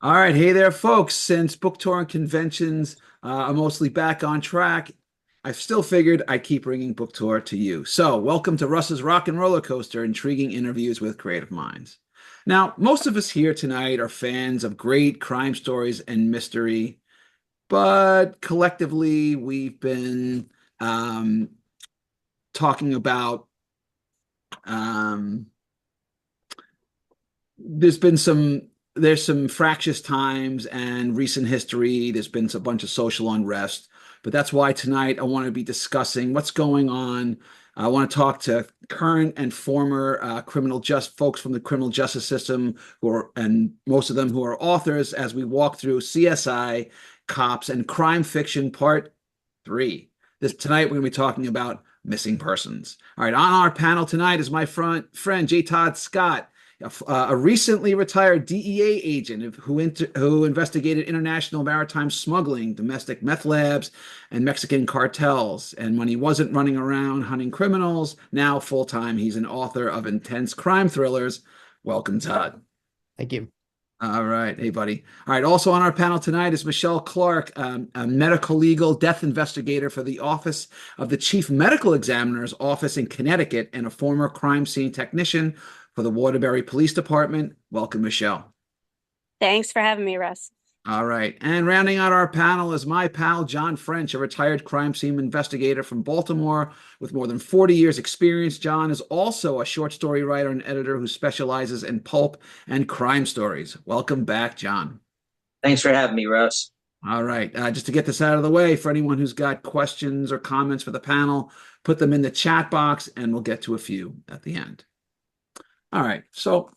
All right, hey there, folks. Since book tour and conventions are mostly back on track, I've still figured I'd keep bringing book tour to you. So, welcome to Russ's Rockin' Rollercoaster, intriguing interviews with creative minds. Now, most of us here tonight are fans of great crime stories and mystery, but collectively, we've been um, talking about um, there's been some fractious times and recent history. There's been a bunch of social unrest, but that's why tonight I want to be discussing what's going on. I want to talk to current and former criminal just folks from the criminal justice system who are, and most of them who are authors as we walk through CSI, cops, and crime fiction part three. This tonight we're going to be talking about missing persons. All right, on our panel tonight is my friend J TODD SCOTT, a recently retired DEA agent who investigated international maritime smuggling, domestic meth labs, and Mexican cartels. And when he wasn't running around hunting criminals, now full time he's an author of intense crime thrillers. Welcome, Todd. Thank you. All right. Hey, buddy. All right. Also on our panel tonight is Michelle Clark, a medical legal death investigator for the Office of the Chief Medical Examiner's Office in Connecticut and a former crime scene technician for the Waterbury Police Department. Welcome, Michelle. Thanks for having me, Russ. All right. And rounding out our panel is my pal, John French, a retired crime scene investigator from Baltimore with more than 40 years' experience. John is also a short story writer and editor who specializes in pulp and crime stories. Welcome back, John. Thanks for having me, Russ. All right. Just to get this out of the way, for anyone who's got questions or comments for the panel, put them in the chat box and we'll get to a few at the end. All right. So,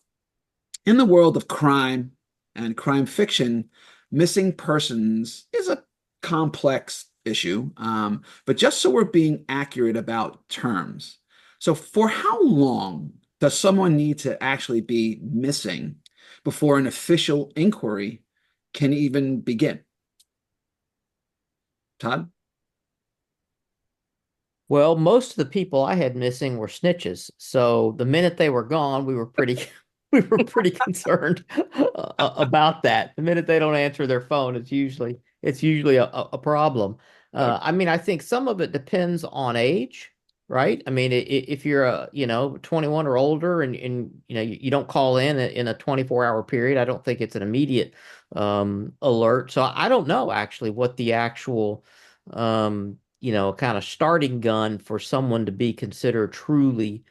in the world of crime and crime fiction, missing persons is a complex issue. But just so we're being accurate about terms, so for how long does someone need to actually be missing before an official inquiry can even begin? Todd? Well, most of the people I had missing were snitches. So the minute they were gone, we were pretty we were pretty concerned about that. The minute they don't answer their phone, it's usually a problem. I mean, I think some of it depends on age, right? I mean, if you're 21 or older and you don't call in a 24-hour period, I don't think it's an immediate alert. So I don't know actually what the actual kind of starting gun for someone to be considered truly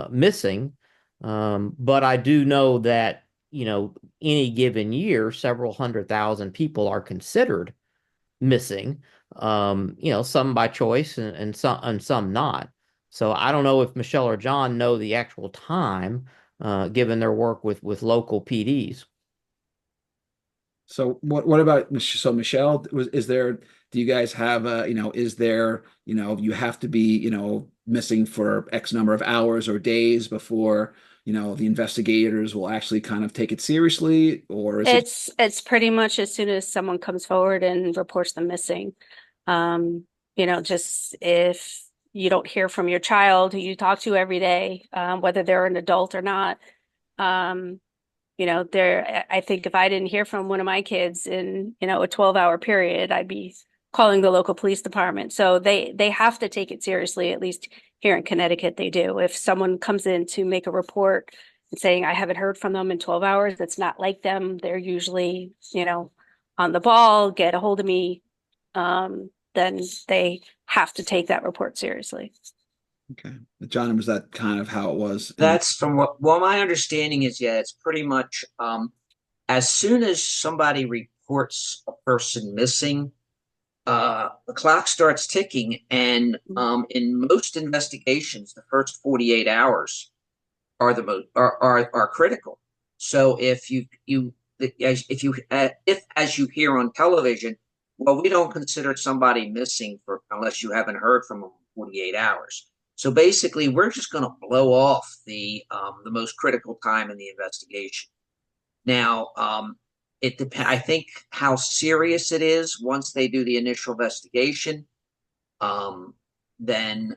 missing. But I do know that, any given year, several 100,000 people are considered missing, some by choice and some not. So I don't know if Michelle or John know the actual time, given their work with local PDs. So what about so Michelle, is there, do you guys have is there, you have to be, missing for X number of hours or days before, the investigators will actually kind of take it seriously, or is it? It's pretty much as soon as someone comes forward and reports them missing. Just if you don't hear from your child who you talk to every day, whether they're an adult or not, um, I think if I didn't hear from one of my kids in, a 12-hour period, I'd be calling the local police department. So they have to take it seriously, at least here in Connecticut, they do. If someone comes in to make a report and saying, I haven't heard from them in 12 hours, that's not like them. They're usually, on the ball, get a hold of me. Then they have to take that report seriously. Okay. John, was that kind of how it was? And That's from what, well, my understanding is, yeah, it's pretty much as soon as somebody reports a person missing, the clock starts ticking. And in most investigations, the first 48 hours are the most are critical. So if as you hear on television, well, we don't consider somebody missing for unless you haven't heard from them in 48 hours. So basically, we're just going to blow off the most critical time in the investigation. Now, it depends. I think how serious it is once they do the initial investigation, um, then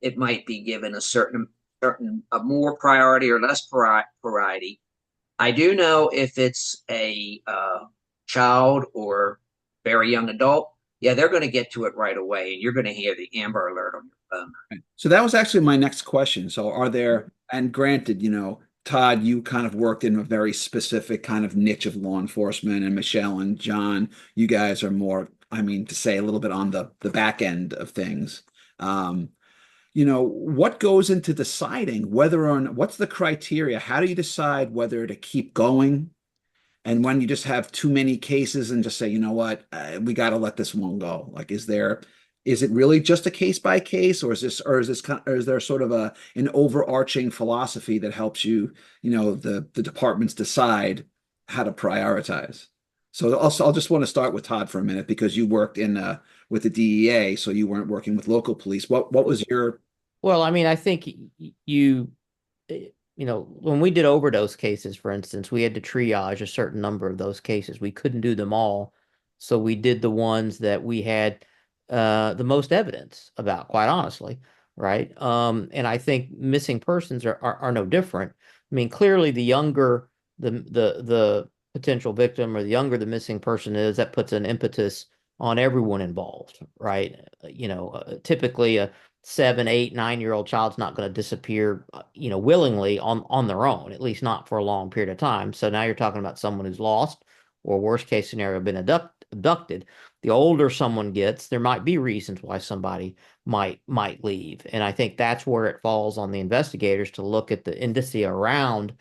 it might be given a certain a more priority or less priority. I do know if it's a child or very young adult, yeah, they're going to get to it right away, and you're going to hear the Amber Alert on your phone. So that was actually my next question. So are there, and granted, Todd, you kind of worked in a very specific kind of niche of law enforcement, and Michelle and John, you guys are more, I mean, to say a little bit on the back end of things. Um, what goes into deciding whether or not, what's the criteria? How do you decide whether to keep going? And when you just have too many cases and just say, you know what, we got to let this one go. Like, is it really just a case by case, or is there sort of an overarching philosophy that helps you, the departments decide how to prioritize? So I'll just want to start with Todd for a minute because you worked with the DEA, so you weren't working with local police. What was your? Well, I mean, I think you, when we did overdose cases, for instance, we had to triage a certain number of those cases. We couldn't do them all. So we did the ones that we had the most evidence about, quite honestly, right? And I think missing persons are no different. I mean, clearly the younger the potential victim or the younger the missing person is, that puts an impetus on everyone involved, right? Typically a 7, 8, 9-year-old child's not going to disappear, willingly on their own, at least not for a long period of time. So now you're talking about someone who's lost, or worst case scenario, been abducted. The older someone gets, there might be reasons why somebody might leave, and I think that's where it falls on the investigators to look at the indicia around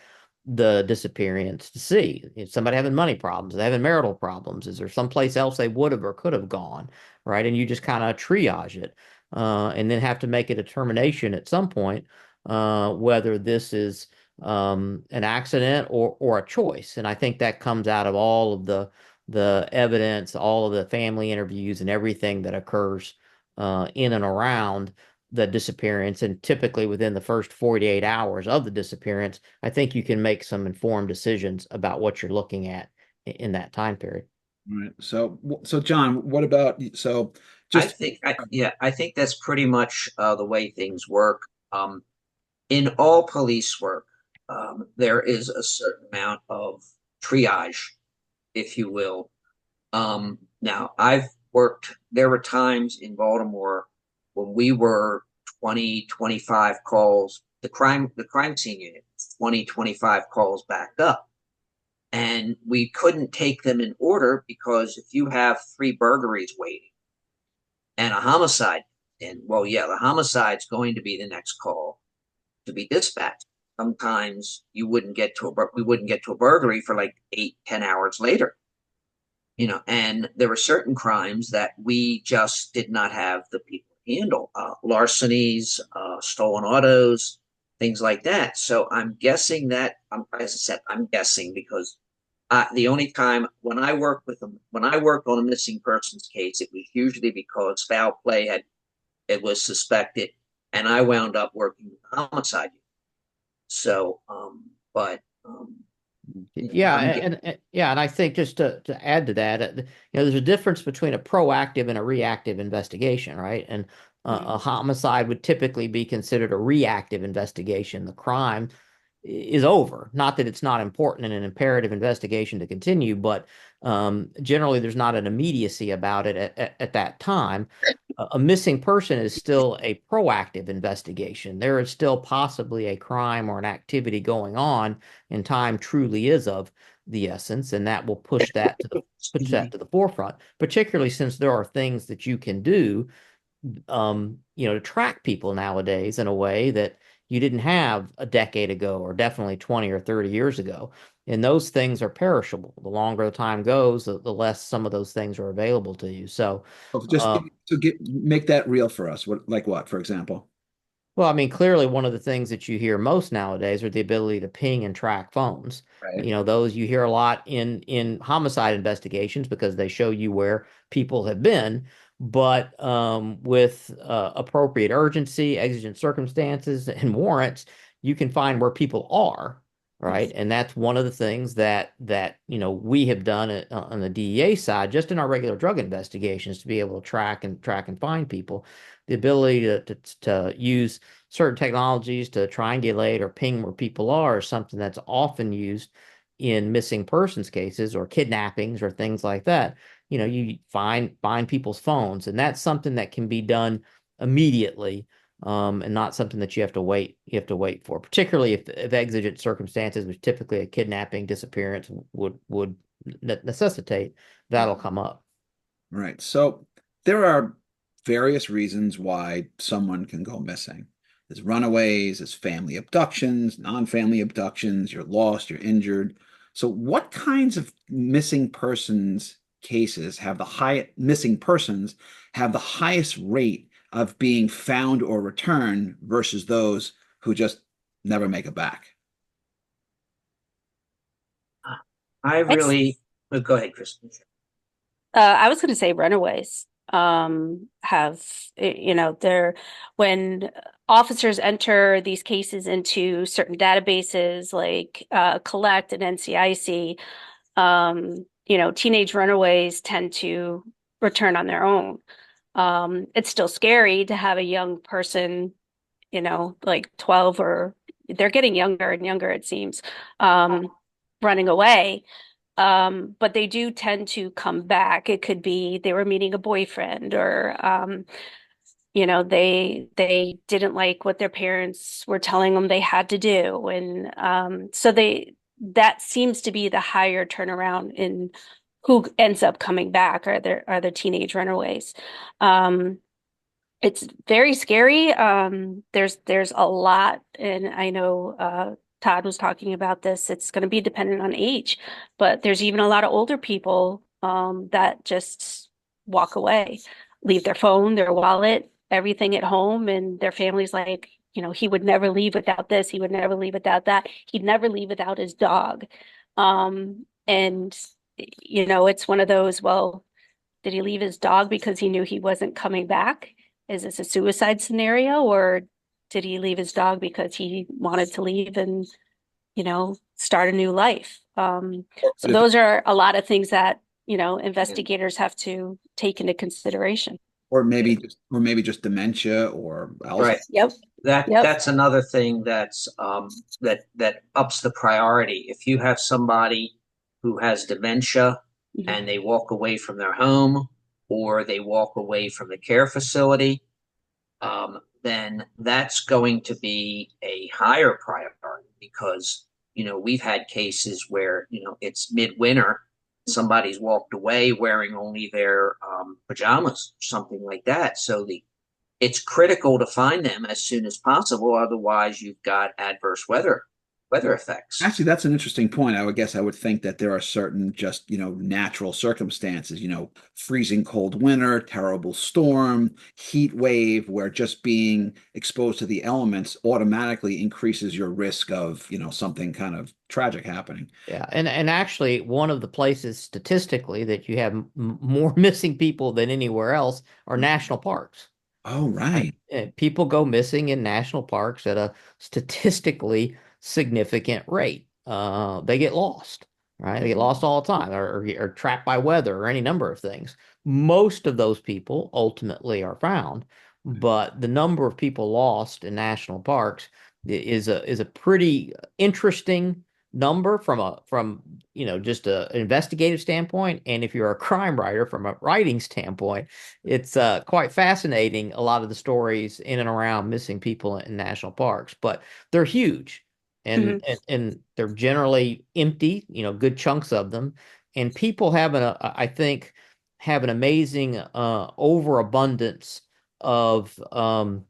the disappearance to see if somebody having money problems, they having marital problems, is there someplace else they would have or could have gone, right? And you just kind of triage it, and then have to make a determination at some point whether this is an accident or a choice. And I think that comes out of all of the evidence, all of the family interviews, and everything that occurs in and around the disappearance. And typically within the first 48 hours of the disappearance, I think you can make some informed decisions about what you're looking at in that time period. All right. So John, what about so I just think, I think that's pretty much the way things work. In all police work, there is a certain amount of triage, if you will. Now, I've worked, there were times in Baltimore when we were 20, 25 calls, the crime scene unit, 20, 25 calls backed up. And we couldn't take them in order because if you have 3 burglaries waiting and a homicide, and well, yeah, the homicide's going to be the next call to be dispatched. Sometimes we wouldn't get to a burglary for like 8, 10 hours later. And there were certain crimes that we just did not have the people to handle, larcenies, stolen autos, things like that. So I'm guessing that, as I said, I'm guessing because the only time when I worked on a missing persons case, it was usually because foul play it was suspected, and I wound up working with the homicide unit. So, but Yeah, and I think just to add to that, there's a difference between a proactive and a reactive investigation, right? And a homicide would typically be considered a reactive investigation. The crime is over. Not that it's not important and an imperative investigation to continue, but generally there's not an immediacy about it at that time. A missing person is still a proactive investigation. There is still possibly a crime or an activity going on, and time truly is of the essence, and that will push that to the forefront, particularly since there are things that you can do to track people nowadays in a way that you didn't have a decade ago, or definitely 20 or 30 years ago. And those things are perishable. The longer the time goes, the less some of those things are available to you. So, just make that real for us. What, for example? well, I mean, clearly one of the things that you hear most nowadays are the ability to ping and track phones. Right. Those you hear a lot in homicide investigations because they show you where people have been. But with appropriate urgency, exigent circumstances, and warrants, you can find where people are, right? And that's one of the things that we have done on the DEA side, just in our regular drug investigations, to be able to track and find people. The ability to use certain technologies to triangulate or ping where people are is something that's often used in missing persons cases or kidnappings or things like that. You find people's phones, and that's something that can be done immediately, and not something that you have to wait. You have to wait for, particularly if exigent circumstances, which typically a kidnapping, disappearance would necessitate, that'll come up. Right. So there are various reasons why someone can go missing. There's runaways, there's family abductions, non-family abductions, you're lost, you're injured. So what kinds of missing persons cases have the highest rate of being found or returned versus those who just never make it back? I really, oh, go ahead, Kristen. I was going to say runaways have, they're when officers enter these cases into certain databases like Collect and NCIC, teenage runaways tend to return on their own. It's still scary to have a young person, like 12, or they're getting younger and younger, it seems, running away. But they do tend to come back. It could be they were meeting a boyfriend, or they didn't like what their parents were telling them they had to do, and so that seems to be the higher turnaround in who ends up coming back are the teenage runaways. It's very scary. There's a lot, and I know Todd was talking about this. It's going to be dependent on age, but there's even a lot of older people that just walk away, leave their phone, their wallet, everything at home, and their family's like, he would never leave without this. He would never leave without that. He'd never leave without his dog. And it's one of those, well, did he leave his dog because he knew he wasn't coming back? Is this a suicide scenario, or did he leave his dog because he wanted to leave and, start a new life? So those are a lot of things that, investigators have to take into consideration. Or maybe just dementia or Alzheimer's. Right. Yep. That's another thing that's that ups the priority. If you have somebody who has dementia and they walk away from their home, or they walk away from the care facility, then that's going to be a higher priority, because we've had cases where it's midwinter, somebody's walked away wearing only their pajamas, something like that. So it's critical to find them as soon as possible. Otherwise, you've got adverse weather effects. Actually, that's an interesting point. I would think that there are certain just, natural circumstances, freezing cold winter, terrible storm, heat wave, where just being exposed to the elements automatically increases your risk of, something kind of tragic happening. Yeah, and actually, one of the places statistically that you have more missing people than anywhere else are national parks. Oh, right. People go missing in national parks at a statistically significant rate. They get lost, right? They get lost all the time, or trapped by weather, or any number of things. Most of those people ultimately are found, but the number of people lost in national parks is a pretty interesting number from just an investigative standpoint, and if you're a crime writer from a writing standpoint, it's quite fascinating, a lot of the stories in and around missing people in national parks. But they're huge, and and they're generally empty, good chunks of them, and people I think have an amazing overabundance of kind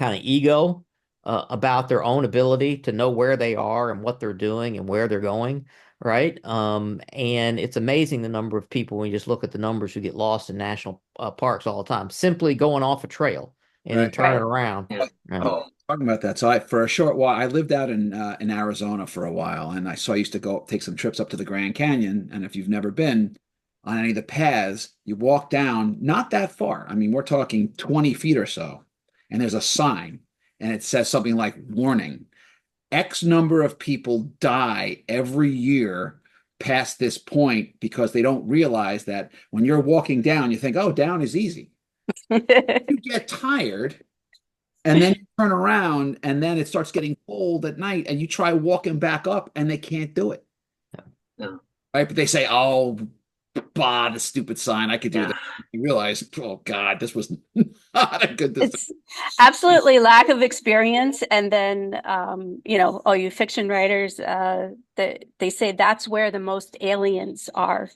of ego about their own ability to know where they are and what they're doing and where they're going, right? And it's amazing the number of people, when you just look at the numbers, who get lost in national parks all the time, simply going off a trail and then turning around. Yeah. Right. Oh, Talking about that. So for a short while, I lived out in Arizona for a while, and I used to go take some trips up to the Grand Canyon. And if you've never been on any of the paths, you walk down not that far. I mean, we're talking 20 feet or so, and there's a sign, and it says something like "Warning: X number of people die every year past this point," because they don't realize that when you're walking down, you think, "Oh, down is easy." You get tired. And then you turn around, and then it starts getting cold at night, and you try walking back up, and they can't do it. No. right? But they say, "Oh, bah, the stupid sign. I could do Yeah. that." You realize, oh God, this was not a good decision. It's absolutely lack of experience. And then, all you fiction writers, that they say that's where the most aliens are,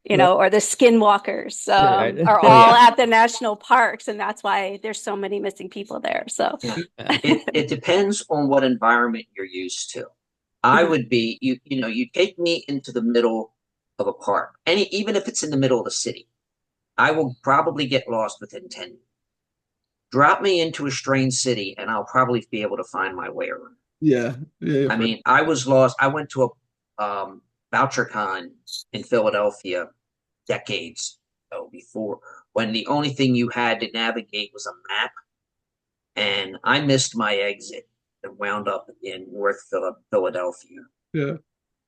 or the skinwalkers, Right. are Oh all yeah. at the national parks. And that's why there's so many missing people there. So, Yeah. It depends on what environment you're used to. I would be you take me into the middle of a park, even if it's in the middle of the city, I will probably get lost within 10 minutes. Drop me into a strange city, and I'll probably be able to find my way around. Yeah, yeah, I mean, I was lost. I went to a VoucherCon in Philadelphia decades ago, before, when the only thing you had to navigate was a map, and I missed my exit and wound up in North Philadelphia. yeah.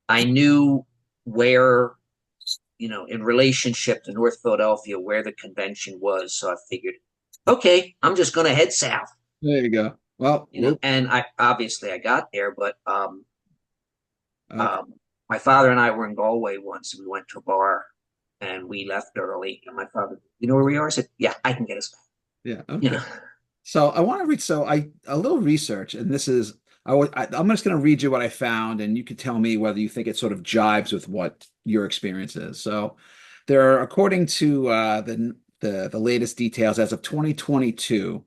I knew where, in relationship to North Philadelphia, where the convention was. So I figured, okay, I'm just going to head south, There you go. Well, and I got there, but okay. my father and I were in Galway once, and we went to a bar, and we left early. And my father, you know where we are? I said, yeah, I can get us back. Yeah, You okay. know, So I want to read. So I a little research, and this is I'm just going to read you what I found, and you can tell me whether you think it sort of jives with what your experience is. So there are, according to the latest details as of 2022,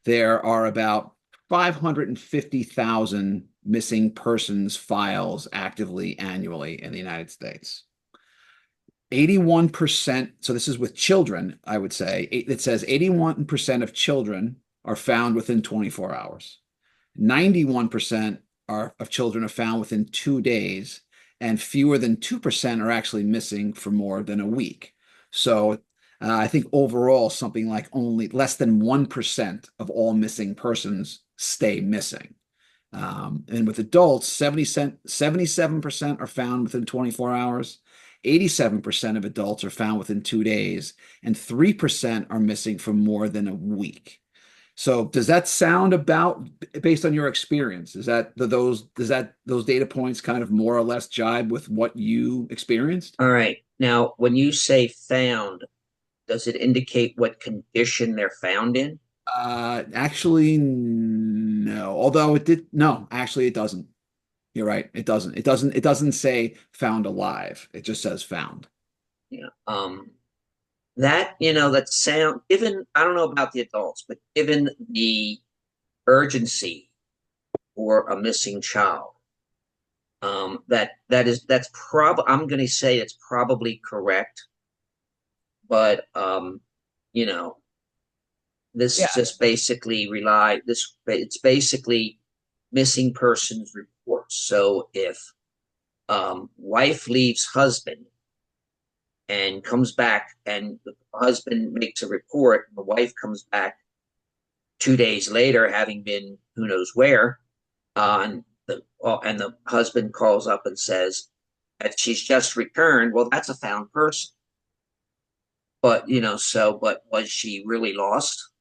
there are about 550,000 missing persons files actively annually in the United States. 81%, so this is with children, I would say. It says 81% of children are found within 24 hours. 91% of children are found within 2 days, and fewer than 2% are actually missing for more than a week. So I think overall, something like only less than 1% of all missing persons stay missing. And with adults, 77% are found within 24 hours. 87% of adults are found within 2 days, and 3% are missing for more than a week. So does that sound about, based on your experience? Is that those data points kind of more or less jibe with what you experienced? all right. Now, when you say found, does it indicate what condition they're found in? Actually, no. Although it did, no, actually it doesn't. You're right. It doesn't. It doesn't say found alive. It just says found. Yeah. That sound, given, I don't know about the adults, but given the urgency for a missing child, that's probably, I'm going to say it's probably correct, but you know, this Yeah. is just basically it's basically missing persons reports. So if wife leaves husband and comes back, and the husband makes a report, the wife comes back 2 days later, having been who knows where, and the husband calls up and says that she's just returned. Well, that's a found person. But but was she really lost?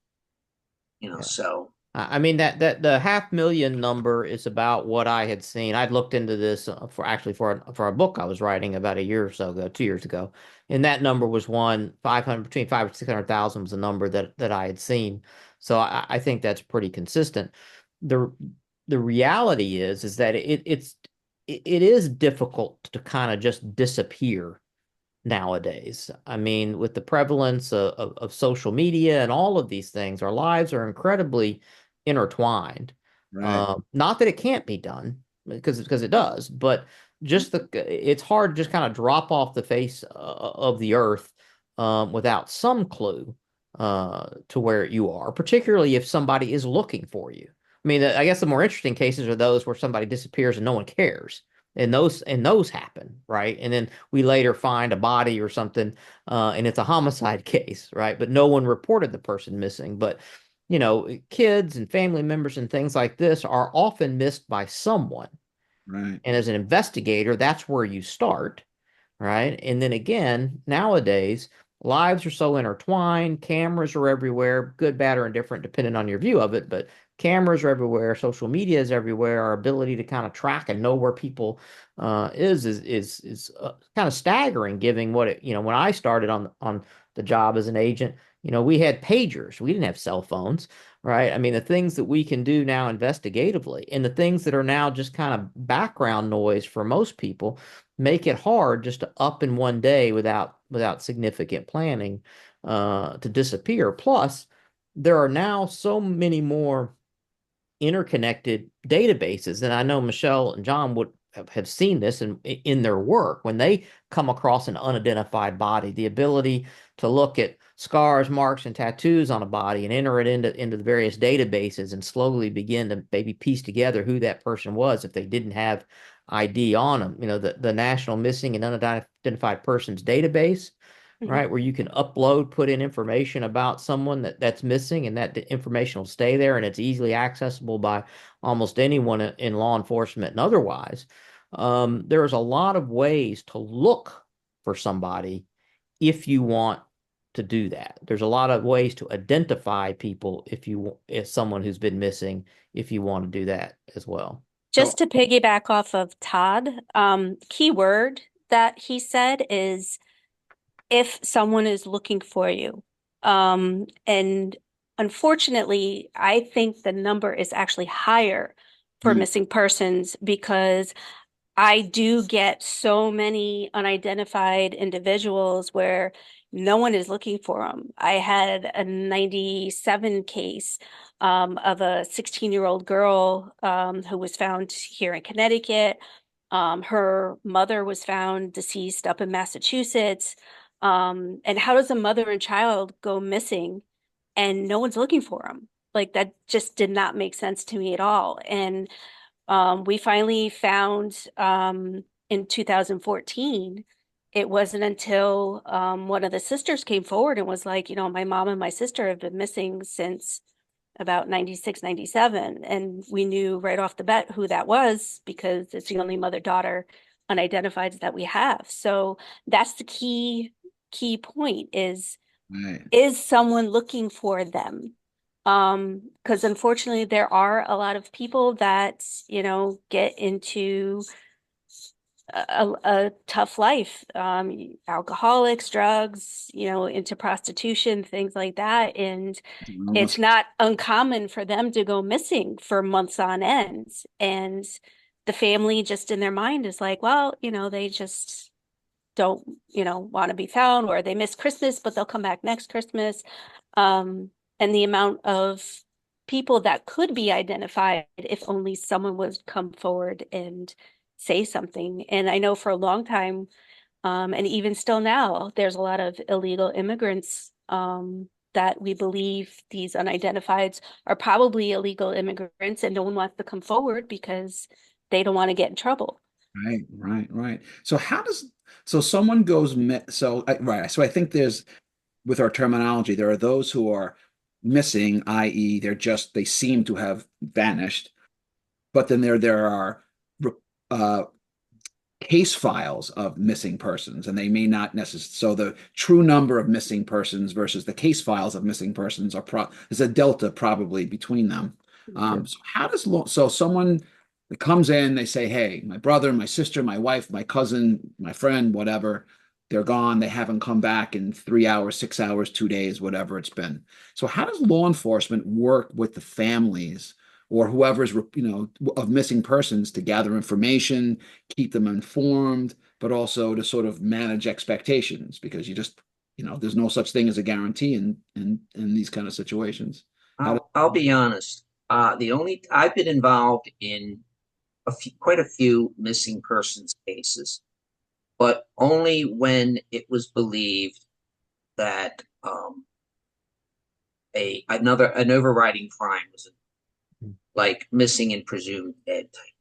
Yeah. So I mean that the 500,000 number is about what I had seen. I'd looked into this for a book I was writing about a year or so ago, 2 years ago, and that number was 500 between 500 and 600,000 was the number that I had seen. So I think that's pretty consistent. The the reality is that it is difficult to kind of just disappear nowadays. I mean, with the prevalence of social media and all of these things, our lives are incredibly intertwined. Right. Not that it can't be done, because it does, but it's hard to just kind of drop off the face of the earth without some clue to where you are, particularly if somebody is looking for you. I mean, I guess the more interesting cases are those where somebody disappears and no one cares. And those happen, right? And then we later find a body or something, and it's a homicide case, right? But no one reported the person missing. But kids and family members and things like this are often missed by someone. Right. And as an investigator, that's where you start, right? And then again, nowadays, lives are so intertwined, cameras are everywhere, good, bad, or indifferent, depending on your view of it. But cameras are everywhere, social media is everywhere. Our ability to kind of track and know where people is kind of staggering, given what it, when I started on the job as an agent, we had pagers. We didn't have cell phones, right? I mean, the things that we can do now investigatively and the things that are now just kind of background noise for most people make it hard just to up in one day without significant planning to disappear. Plus, there are now so many more interconnected databases, and I know Michelle and John would have seen this in their work when they come across an unidentified body, the ability to look at scars, marks, and tattoos on a body and enter it into the various databases and slowly begin to maybe piece together who that person was if they didn't have ID on them. The National Missing and Unidentified Persons Database, right, where you can put in information about someone that's missing, and that information will stay there, and it's easily accessible by almost anyone in law enforcement and otherwise. There's a lot of ways to look for somebody if you want to do that. There's a lot of ways to identify people if someone who's been missing, if you want to do that as well. Just to piggyback off of Todd, key word that he said is if someone is looking for you. And unfortunately, I think the number is actually higher for missing persons because I do get so many unidentified individuals where no one is looking for them. I had a 97 case of a 16-year-old girl who was found here in Connecticut. Her mother was found deceased up in Massachusetts. And how does a mother and child go missing and no one's looking for them? Like that just did not make sense to me at all. And we finally found in 2014, it wasn't until one of the sisters came forward and was like, my mom and my sister have been missing since about 96, 97. And we knew right off the bat who that was because it's the only mother-daughter unidentified that we have. So that's the key point is someone looking for them? Because unfortunately there are a lot of people that, get into a tough life, alcoholics, drugs, into prostitution, things like that. And it's not uncommon for them to go missing for months on end. And the family just in their mind is like, well, they just don't, want to be found, or they miss Christmas, but they'll come back next Christmas. And the amount of people that could be identified if only someone would come forward and say something. And I know for a long time, and even still now, there's a lot of illegal immigrants that we believe these unidentifieds are probably illegal immigrants, and no one wants to come forward because they don't want to get in trouble. Right. So someone goes, so I think with our terminology, there are those who are missing, i.e., they seem to have vanished, but then there are case files of missing persons, and they may not necessarily. So the true number of missing persons versus the case files of missing persons is a delta probably between them. So someone that comes in, they say, "Hey, my brother, my sister, my wife, my cousin, my friend, whatever." They're gone. They haven't come back in 3 hours, 6 hours, 2 days, whatever it's been. So how does law enforcement work with the families or whoever's, of missing persons to gather information, keep them informed, but also to sort of manage expectations? Because there's no such thing as a guarantee in these kind of situations. I'll be honest. I've been involved in quite a few missing persons cases, but only when it was believed that an overriding crime was like missing and presumed dead type.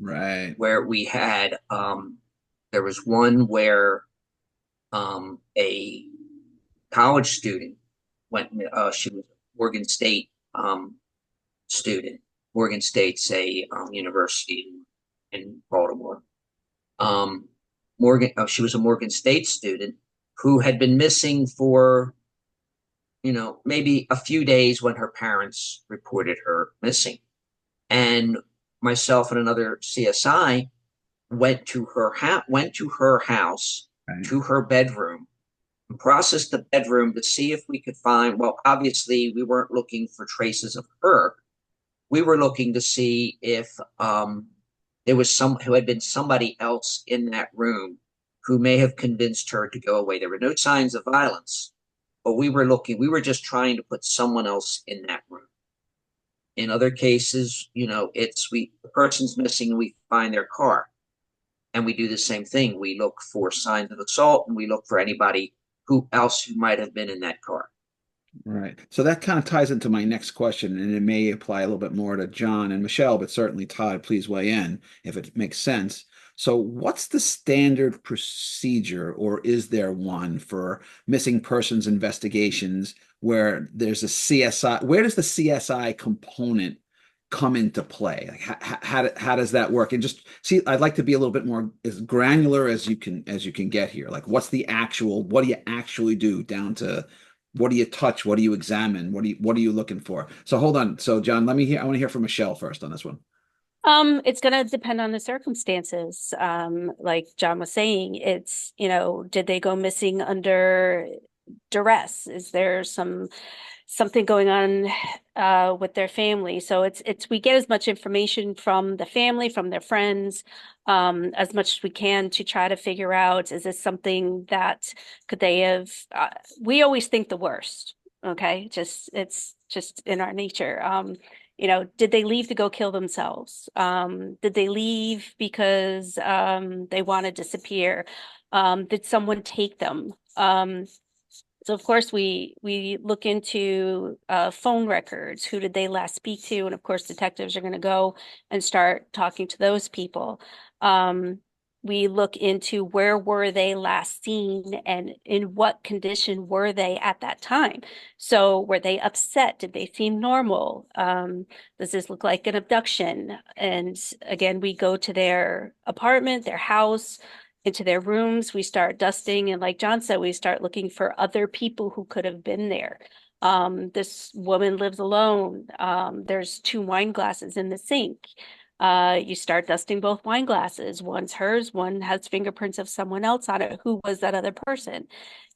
Right. Where we had there was one where a college student went. She was a Morgan State student. Morgan State's a university in Baltimore. She was a Morgan State student who had been missing for maybe a few days when her parents reported her missing. And myself and another CSI went to her house, Right. to her bedroom, and processed the bedroom to see if we could find. Well, obviously, we weren't looking for traces of her. We were looking to see if there was who had been somebody else in that room who may have convinced her to go away. There were no signs of violence, but we were just trying to put someone else in that room. In other cases, the person's missing and we find their car. And we do the same thing. We look for signs of assault and we look for anybody who might have been in that car. Right. So that kind of ties into my next question, and it may apply a little bit more to John and Michelle, but certainly Todd, please weigh in if it makes sense. So, what's the standard procedure, or is there one for missing persons investigations where there's a CSI? Where does the CSI component come into play? Like, how does that work? And just see, I'd like to be a little bit more as granular as you can get here. Like, what do you actually do down to what do you touch? What do you examine? What are you looking for? So hold on. So John, I want to hear from Michelle first on this one. It's going to depend on the circumstances. Like John was saying, it's, did they go missing under duress? Is there something going on with their family? So we get as much information from the family, from their friends, as much as we can to try to figure out, is this something that could they have, we always think the worst. Okay. It's just in our nature. Did they leave to go kill themselves? Did they leave because they want to disappear? Did someone take them? So of course we look into phone records. Who did they last speak to? And of course detectives are going to go and start talking to those people. We look into where were they last seen and in what condition were they at that time. So were they upset? Did they seem normal? Does this look like an abduction? And again, we go to their apartment, their house, into their rooms. We start dusting. And like John said, we start looking for other people who could have been there. This woman lives alone. There's 2 wine glasses in the sink. You start dusting both wine glasses. One's hers, one has fingerprints of someone else on it. Who was that other person?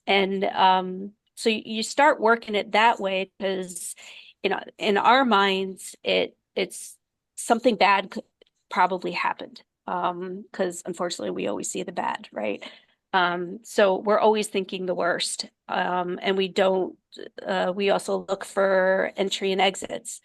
And so you start working it that way because, in our minds, it's something bad could probably happened. Because unfortunately we always see the bad, right? So we're always thinking the worst. And we also look for entry and exits.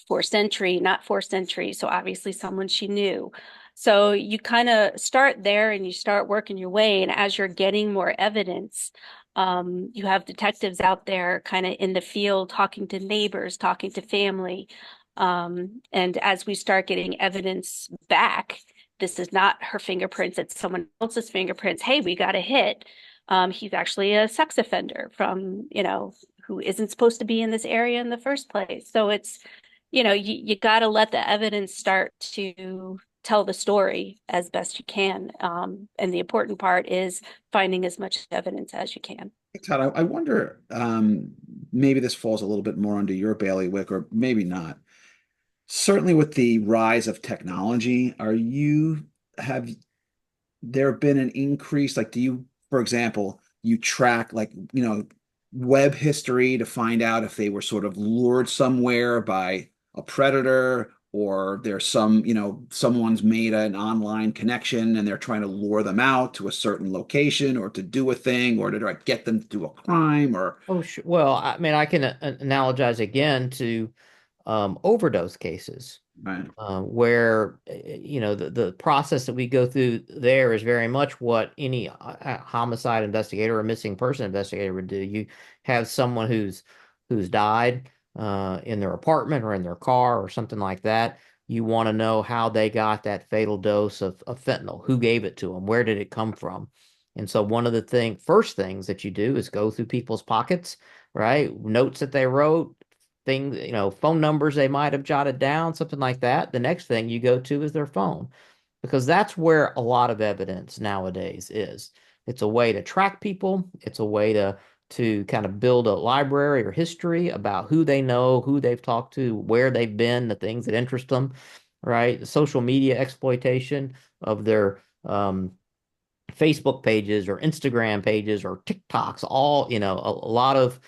Forced entry, not forced entry. So obviously someone she knew. So you kind of start there and you start working your way. And as you're getting more evidence, you have detectives out there kind of in the field talking to neighbors, talking to family. And as we start getting evidence back, this is not her fingerprints, it's someone else's fingerprints. Hey, we got a hit. He's actually a sex offender from, who isn't supposed to be in this area in the first place. So it's, you got to let the evidence start to tell the story as best you can. And the important part is finding as much evidence as you can. Todd, I wonder, maybe this falls a little bit more under your bailiwick, or maybe not. Certainly with the rise of technology, have there been an increase? Like, for example, you track web history to find out if they were sort of lured somewhere by a predator, or there's someone's made an online connection and they're trying to lure them out to a certain location or to do a thing or to get them to do a crime or. Oh, sure. Well, I mean, I can analogize again to overdose cases, Right. where the process that we go through there is very much what any homicide investigator or missing person investigator would do. You have someone who's died in their apartment or in their car or something like that. You want to know how they got that fatal dose of fentanyl, who gave it to them, where did it come from? And so one of the first things that you do is go through people's pockets, right? Notes that they wrote, things, phone numbers they might have jotted down, something like that. The next thing you go to is their phone, because that's where a lot of evidence nowadays is. It's a way to track people. It's a way to to kind of build a library or history about who they know, who they've talked to, where they've been, the things that interest them, right? The social media exploitation of their Facebook pages or Instagram pages or TikToks, all, a lot of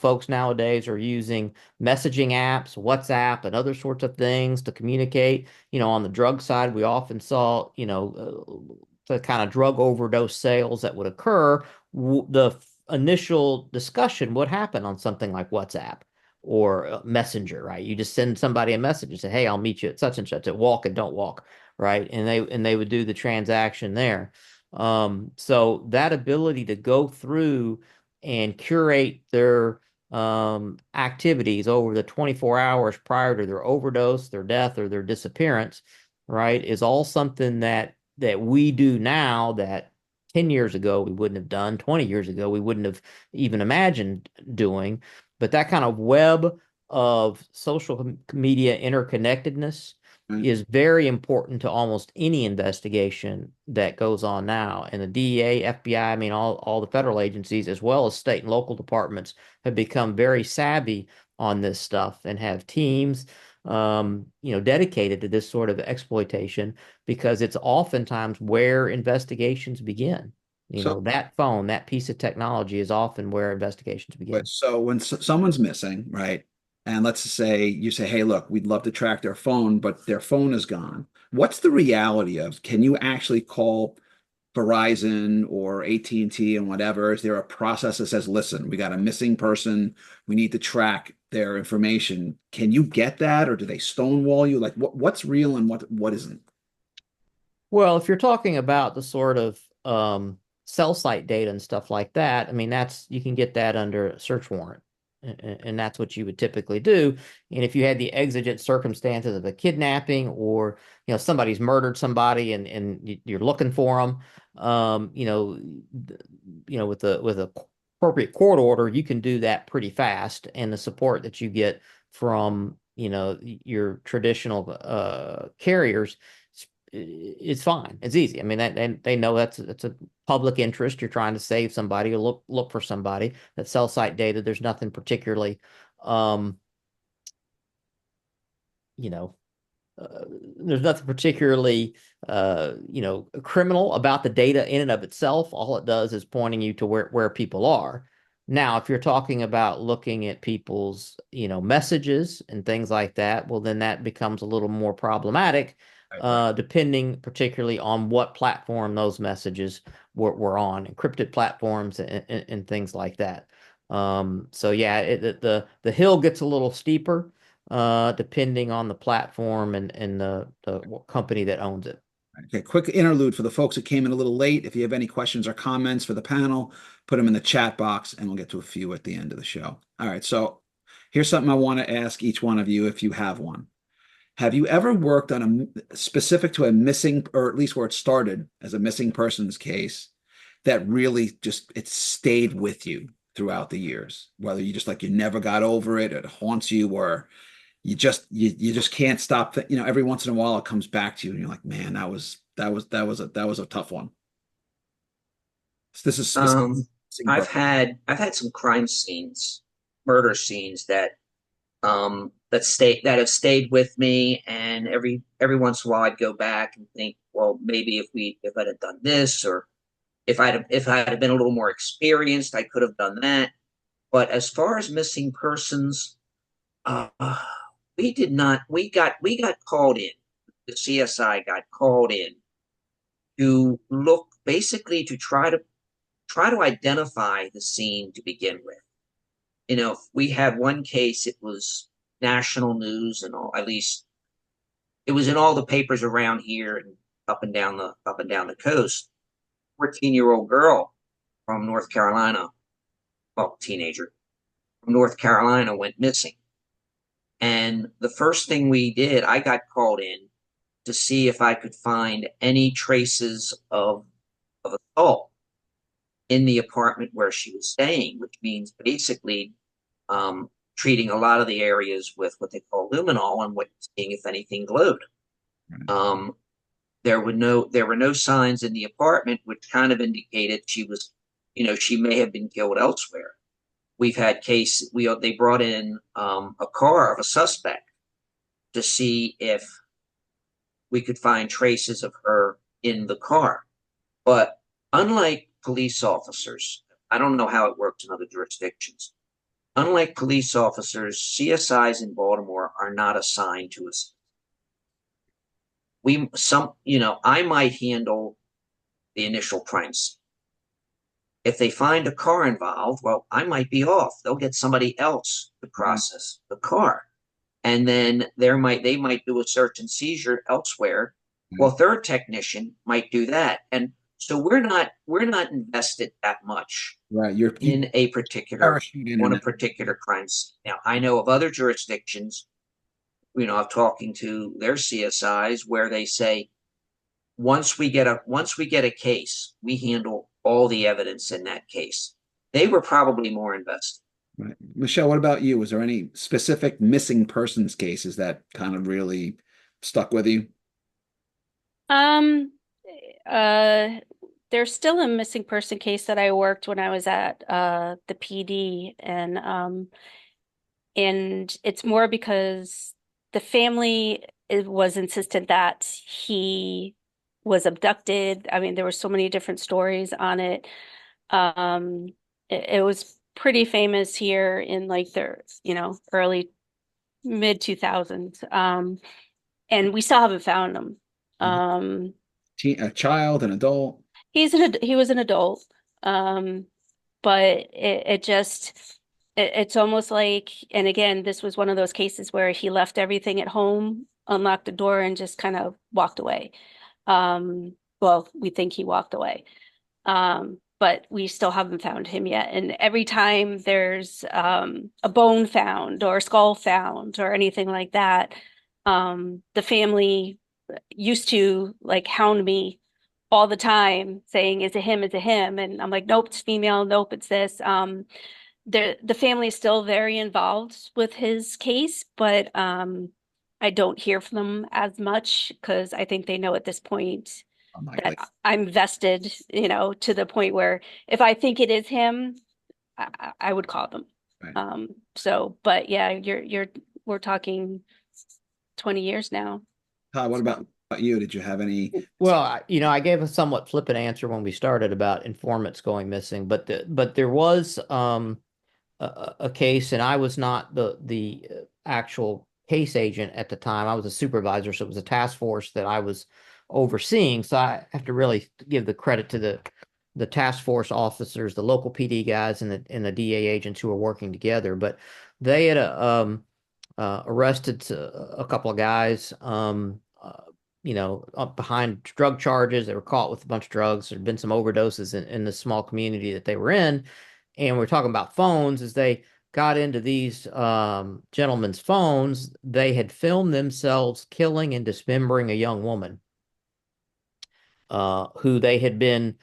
folks nowadays are using messaging apps, WhatsApp, and other sorts of things to communicate. On the drug side, we often saw, the kind of drug overdose sales that would occur. The initial discussion would happen on something like WhatsApp or Messenger, right? You just send somebody a message and say, "Hey, I'll meet you at such and such at Walk and Don't Walk," right? And they would do the transaction there. So that ability to go through and curate their activities over the 24 hours prior to their overdose, their death, or their disappearance, right, is all something that we do now that 10 years ago we wouldn't have done, 20 years ago we wouldn't have even imagined doing. But that kind of web of social media interconnectedness is very important to almost any investigation that goes on now. And the DEA, FBI, I mean, all the federal agencies, as well as state and local departments, have become very savvy on this stuff and have teams, dedicated to this sort of exploitation, because it's oftentimes where investigations begin. That phone, that piece of technology is often where investigations begin. So when someone's missing, right? And let's say you say, hey, look, we'd love to track their phone, but their phone is gone. What's the reality of, can you actually call Verizon or AT&T and whatever? Is there a process that says, listen, we got a missing person, we need to track their information? Can you get that, or do they stonewall you? Like what's real and what isn't? Well, if you're talking about the sort of cell site data and stuff like that, I mean, you can get that under a search warrant. And that's what you would typically do. And if you had the exigent circumstances of a kidnapping, or somebody's murdered somebody and you're looking for them, with a appropriate court order, you can do that pretty fast. And the support that you get from your traditional carriers, it's fine. It's easy. I mean, they know that's a public interest. You're trying to save somebody or look for somebody. That cell site data, there's nothing particularly, there's nothing particularly, criminal about the data in and of itself. All it does is pointing you to where people are. Now, if you're talking about looking at people's, messages and things like that, well, then that becomes a little more problematic, depending particularly on what platform those messages were on, encrypted platforms and things like that. So yeah, the hill gets a little steeper, depending on the platform and the company that owns it. Okay, quick interlude for the folks that came in a little late. If you have any questions or comments for the panel, put them in the chat box and we'll get to a few at the end of the show. All right, so here's something I want to ask each one of you, if you have one. Have you ever worked on a specific to a missing, or at least where it started as a missing persons case, that really just it stayed with you throughout the years? Whether you just like you never got over it, it haunts you, or you just can't stop. Every once in a while it comes back to you, and you're like, man, that was a tough one. So this is specific. I've had some crime scenes, murder scenes that have stayed with me, and every once in a while I'd go back and think, well, maybe if I'd have done this, or if I'd have been a little more experienced, I could have done that. But as far as missing persons, we did not. We got called in. The CSI got called in to look, basically to try to identify the scene to begin with. We had one case. It was national news and all. At least it was in all the papers around here and up and down the coast. 14-year-old girl from North Carolina, well, teenager from North Carolina, went missing. And the first thing we did, I got called in to see if I could find any traces of assault in the apartment where she was staying, which means basically treating a lot of the areas with what they call luminol and seeing if anything glowed. There were no signs in the apartment, which kind of indicated she was, she may have been killed elsewhere. We've had they brought in a car of a suspect to see if we could find traces of her in the car. But unlike police officers, I don't know how it works in other jurisdictions. Unlike police officers, CSIs in Baltimore are not assigned to us. I might handle the initial crime scene. If they find a car involved, well, I might be off. They'll get somebody else to process the car. And then they might do a search and seizure elsewhere. Well, third technician might do that. And so we're not invested that much Right. on a particular crime scene. Now, I know of other jurisdictions, I'm talking to their CSIs where they say, once we get a case, we handle all the evidence in that case. They were probably more invested. Right. Michelle, what about you? Was there any specific missing persons cases that kind of really stuck with you? Um, there's still a missing person case that I worked when I was at the PD, and it's more because the family was insistent that he was abducted. I mean, there were so many different stories on it. It was pretty famous here in like the, early mid 2000s. And we still haven't found him. A child, an adult? He was an adult. But it's almost like, and again, this was one of those cases where he left everything at home, unlocked the door, and just kind of walked away. Well, we think he walked away. But we still haven't found him yet. And every time there's a bone found or a skull found or anything like that, the family used to like hound me all the time saying, is it him? Is it him? And I'm like, nope, it's female. Nope, it's this. The family is still very involved with his case, but I don't hear from them as much because I think they know at this point that I'm vested, to the point where if I think it is him, I would call them. Right. But yeah, we're talking 20 years now. Todd, what about you? Did you have any? Well, I gave a somewhat flippant answer when we started about informants going missing, but there was a case, and I was not the actual case agent at the time. I was a supervisor, so it was a task force that I was overseeing. So I have to really give the credit to the task force officers, the local PD guys, and the DA agents who were working together. But they had arrested a couple of guys, up behind drug charges. They were caught with a bunch of drugs. There had been some overdoses in the small community that they were in. And we're talking about phones. As they got into these gentlemen's phones, they had filmed themselves killing and dismembering a young woman who they had been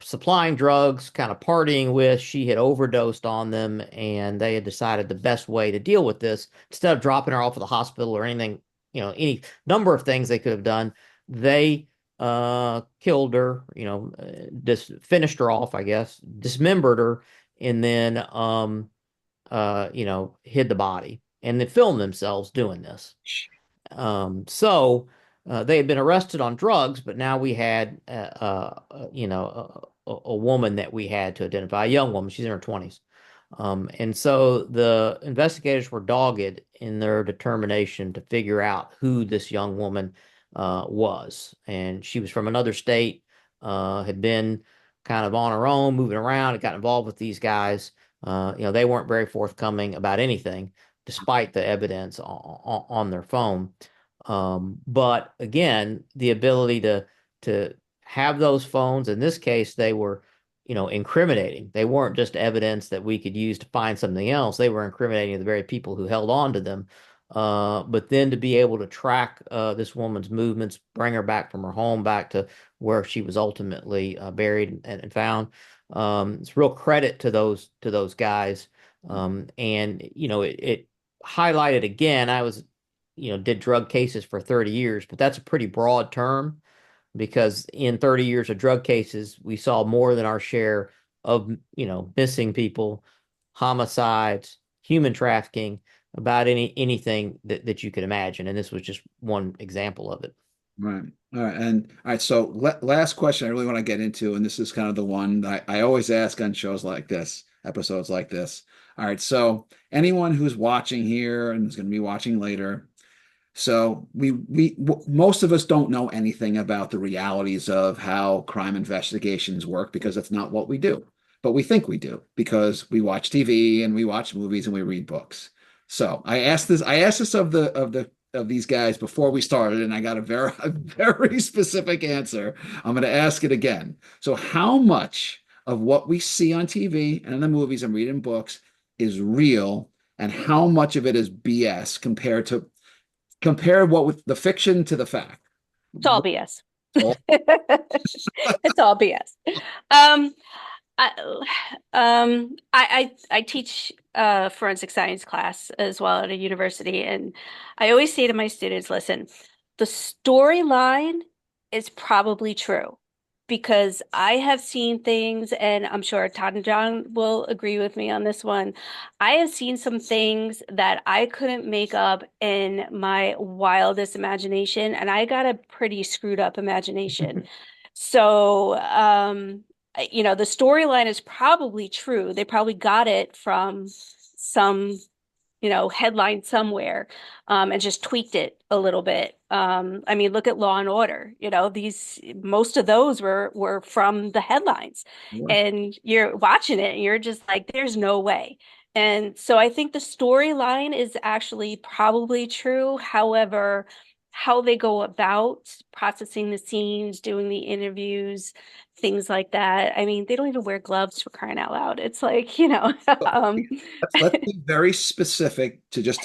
supplying drugs, kind of partying with. She had overdosed on them, and they had decided the best way to deal with this, instead of dropping her off at the hospital or anything, any number of things they could have done, they killed her, just finished her off, I guess, dismembered her, and then hid the body, and they filmed themselves doing this. So they had been arrested on drugs, but now we had a woman that we had to identify, a young woman. She's in her 20s. And so the investigators were dogged in their determination to figure out who this young woman was. And she was from another state, had been kind of on her own, moving around, had got involved with these guys. They weren't very forthcoming about anything, despite the evidence on their phone. But again, the ability to have those phones, in this case, they were, incriminating. They weren't just evidence that we could use to find something else. They were incriminating the very people who held on to them. But then to be able to track this woman's movements, bring her back from her home, back to where she was ultimately buried and found. It's real credit to those guys. And it highlighted again. I was, did drug cases for 30 years, but that's a pretty broad term, because in 30 years of drug cases, we saw more than our share of, missing people, homicides, human trafficking, about anything that you could imagine. And this was just one example of it. Right. All right. And all right. So last question I really want to get into, and this is kind of the one that I always ask on shows like this, episodes like this. All right. So anyone who's watching here and is going to be watching later, so most of us don't know anything about the realities of how crime investigations work because that's not what we do. But we think we do because we watch TV and we watch movies and we read books. So I asked this of these guys before we started, and I got a very specific answer. I'm going to ask it again. So how much of what we see on TV and in the movies and read in books is real, and how much of it is BS compare what with the fiction to the fact? It's all BS. Oh, It's all BS. Um, I, I teach forensic science class as well at a university, and I always say to my students, listen, the storyline is probably true because I have seen things, and I'm sure Todd and John will agree with me on this one. I have seen some things that I couldn't make up in my wildest imagination, and I got a pretty screwed up imagination. So, the storyline is probably true. They probably got it from some, headline somewhere, and just tweaked it a little bit. I mean, look at Law and Order. Most of those were from the headlines, and you're watching it and you're just like, there's no way. And so I think the storyline is actually probably true. However, how they go about processing the scenes, doing the interviews, things like that. I mean, they don't even wear gloves for crying out loud. It's like, let's be very specific to this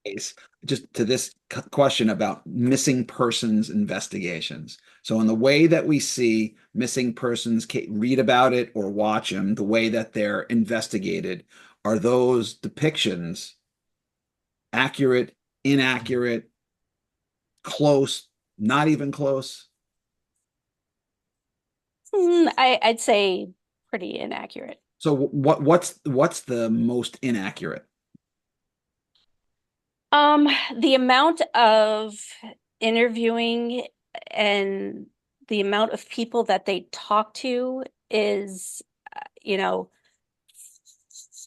case, just to this question about missing persons investigations. So in the way that we see missing persons, read about it or watch them, the way that they're investigated, are those depictions accurate, inaccurate, close, not even close? I'd say pretty inaccurate. So what's the most inaccurate? The amount of interviewing and the amount of people that they talk to is, you know,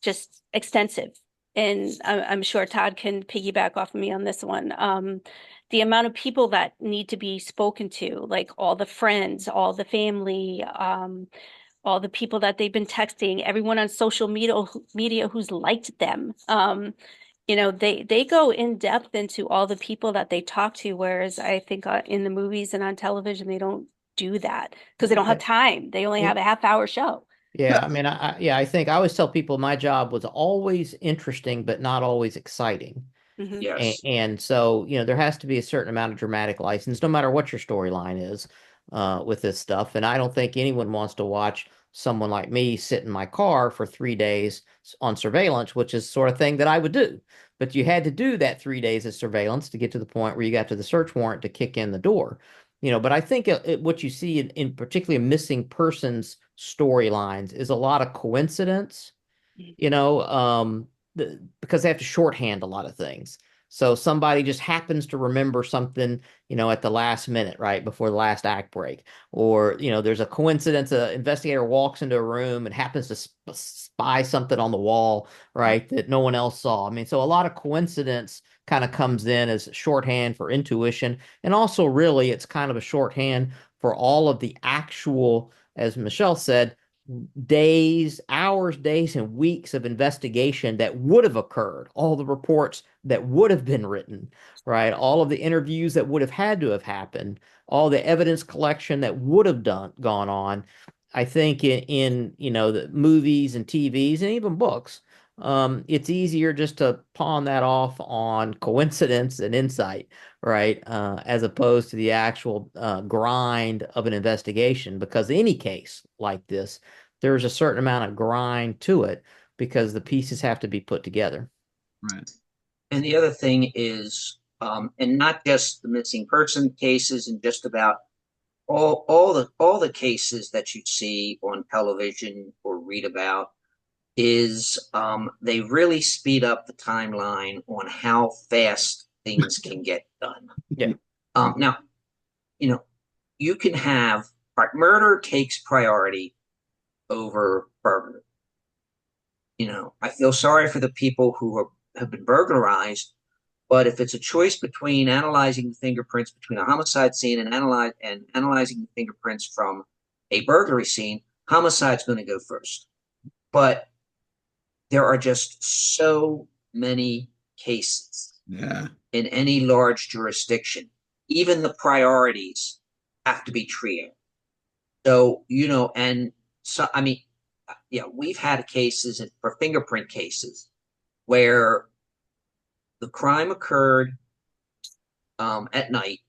just extensive. And I'm sure Todd can piggyback off of me on this one. The amount of people that need to be spoken to, like all the friends, all the family, all the people that they've been texting, everyone on social media who's liked them. They go in depth into all the people that they talk to, whereas I think in the movies and on television they don't do that because they don't have time. They only have a half-hour show. Yeah, I mean, I think I always tell people my job was always interesting, but not always exciting. Mhm. Yes. And so, there has to be a certain amount of dramatic license, no matter what your storyline is, with this stuff. And I don't think anyone wants to watch someone like me sit in my car for 3 days on surveillance, which is sort of thing that I would do. But you had to do that 3 days of surveillance to get to the point where you got to the search warrant to kick in the door. But I think what you see in particularly missing persons storylines is a lot of coincidence, you know, um, because they have to shorthand a lot of things. So somebody just happens to remember something, at the last minute, right before the last act break, or there's a coincidence. An investigator walks into a room and happens to spy something on the wall, right, that no one else saw. I mean, so a lot of coincidence kind of comes in as shorthand for intuition, and also really it's kind of a shorthand for all of the actual, as Michelle said, days, hours, days, and weeks of investigation that would have occurred, all the reports that would have been written, right? All of the interviews that would have had to have happened, all the evidence collection that would have gone on. I think in the movies and TVs and even books, it's easier just to pawn that off on coincidence and insight, right? As opposed to the actual grind of an investigation, because any case like this, there's a certain amount of grind to it because the pieces have to be put together. Right. And the other thing is, and not just the missing person cases and just about all the cases that you see on television or read about is they really speed up the timeline on how fast things can get done. Yeah. Now, you can have murder takes priority over burglary. I feel sorry for the people who have been burglarized, but if it's a choice between analyzing the fingerprints between a homicide scene and analyzing the fingerprints from a burglary scene, homicide's going to go first. But there are just so many cases in any large jurisdiction. Even the priorities have to be treated. So, and so, I mean, we've had cases for fingerprint cases where the crime occurred at night.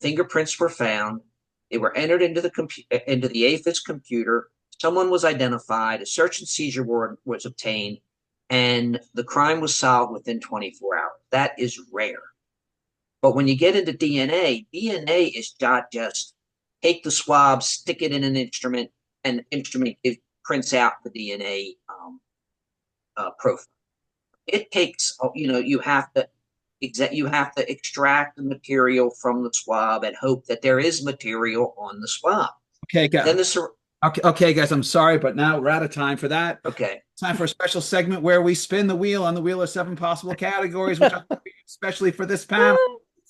Fingerprints were found. They were entered into the AFIS computer. Someone was identified. A search and seizure warrant was obtained, and the crime was solved within 24 hours. That is rare. But when you get into DNA is not just take the swab, stick it in an instrument, and the instrument prints out the DNA profile. It takes, you have to extract the material from the swab and hope that there is material on the swab. Okay, guys. Okay, guys, I'm sorry, but now we're out of time for that. Okay. Time for a special segment where we spin the wheel on the wheel of 7 possible categories, which I'm especially for this panel.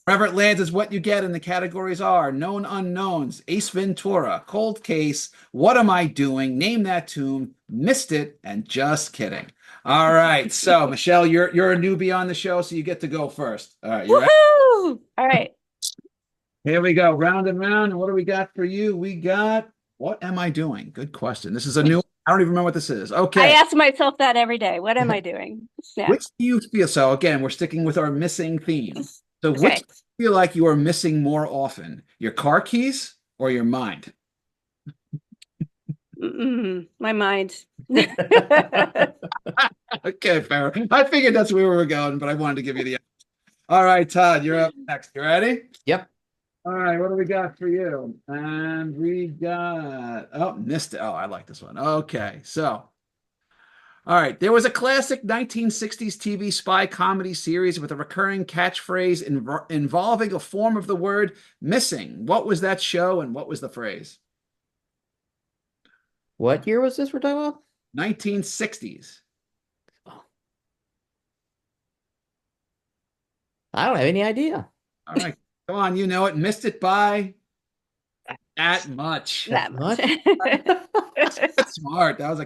Wherever it lands is what you get, and the categories are known unknowns, Ace Ventura, cold case, what am I doing, name that tune, missed it, and just kidding. All right, so Michelle, you're a newbie on the show, so you get to go first. All right, you ready? Woohoo! All right. Here we go, round and round. And what do we got for you? We got, what am I doing? Good question. This is a new, I don't even remember what this is. Okay. I ask myself that every day. What am I doing? Yeah. Which do you feel? So again, we're sticking with our missing theme. So Okay. which do you feel like you are missing more often? Your car keys or your mind? My mind. Okay, fair. I figured that's where we were going, but I wanted to give you the. All right, Todd, you're up next. You ready? Yep. All right, what do we got for you? And we got, missed it. Oh, I like this one. Okay, so, all right. There was a classic 1960s TV spy comedy series with a recurring catchphrase involving a form of the word missing. What was that show and what was the phrase? What year was this we're talking about? 1960s. I don't have any idea. All right, come on, you know it. Missed it by that much. That much. That's smart. That was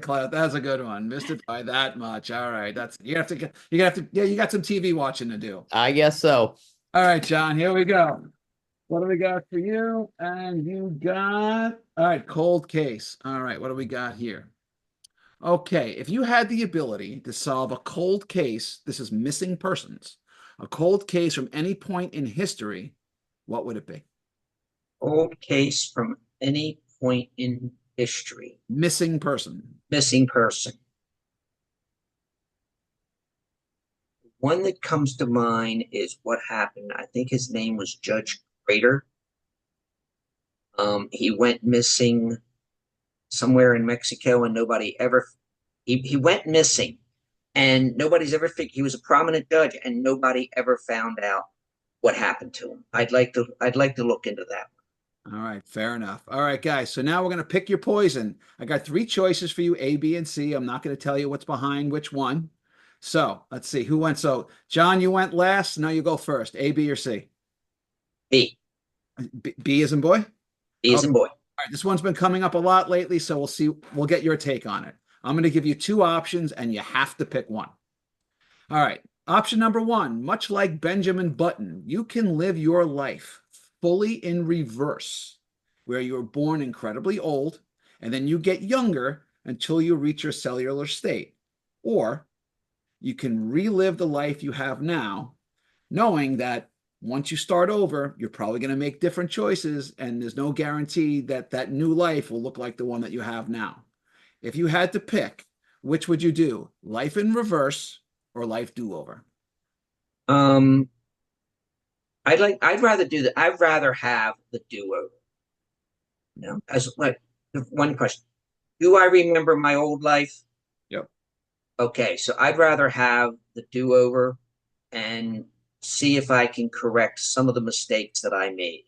a good one. Missed it by that much. All right, you got some TV watching to do. I guess so. All right, John, here we go. What do we got for you? And you got, all right, cold case. All right, what do we got here? Okay, if you had the ability to solve a cold case, this is missing persons, a cold case from any point in history, what would it be? Cold case from any point in history. Missing person. Missing person. One that comes to mind is what happened. I think his name was Judge Crater. He went missing somewhere in Mexico, and nobody ever. He went missing, and nobody's ever figured. He was a prominent judge, and nobody ever found out what happened to him. I'd like to look into that. All right, fair enough. All right, guys. So now we're going to pick your poison. I got 3 choices for you, A, B, and C. I'm not going to tell you what's behind which one. So let's see who went. So John, you went last. Now you go first. A, B, or C? B. B as in boy? B as in boy. All right, this one's been coming up a lot lately, so we'll see. We'll get your take on it. I'm going to give you 2 options, and you have to pick one. All right. Option number 1, much like Benjamin Button, you can live your life fully in reverse, where you were born incredibly old, and then you get younger until you reach your cellular state. Or you can relive the life you have now, knowing that once you start over, you're probably going to make different choices, and there's no guarantee that that new life will look like the one that you have now. If you had to pick, which would you do? Life in reverse or life do-over? I'd rather do that. I'd rather have the do-over. As like one question, do I remember my old life? Yep. Okay, so I'd rather have the do-over and see if I can correct some of the mistakes that I made.